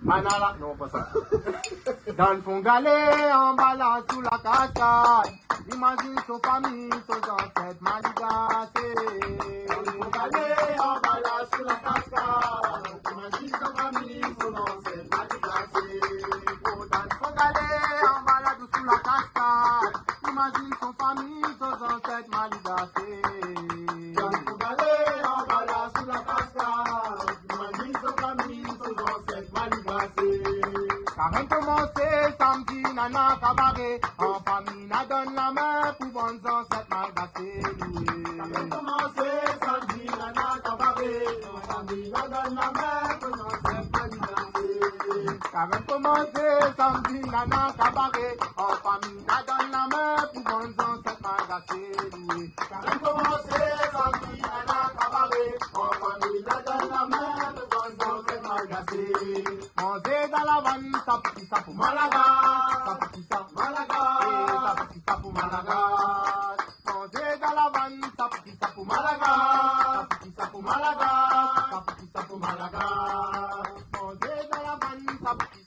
Manala, non pas ça. Dans le fond galet, en bas sous la cascade. Imagine son famille, son ancêtre maligassé. Dans le fond galet, en bas sous la cascade. Imagine son famille, son ancêtre maligassé. Oh, dans le fond galet, en bas sous la cascade. Imagine son famille, son ancêtre maligassé. Dans le fond galet, en bas sous la cascade. Imagine son famille, son ancêtre maligassé. Carême commencé, samedi, nana cabaret. En famille, n'a donne la main pour bons ancêtres malgassés. Carême commencé, samedi, nana cabaret. En famille, n'a donne la main pour bons ancêtres malgassés. Carême commencé, samedi, nana cabaret. En famille, n'a donne la main pour bons ancêtres malgassés. Carême commencé, samedi, nana cabaret. En famille, n'a donne la main pour bons ancêtres malgassés. Manger dans la vanne, ça petit ça pour Malaga, ça petit ça Malaga, ça petit ça pour Malaga. Manger dans la vanne, ça petit ça pour Malaga, ça petit ça pour Malaga, ça petit ça pour Malaga. Manger dans la vanne, ça petit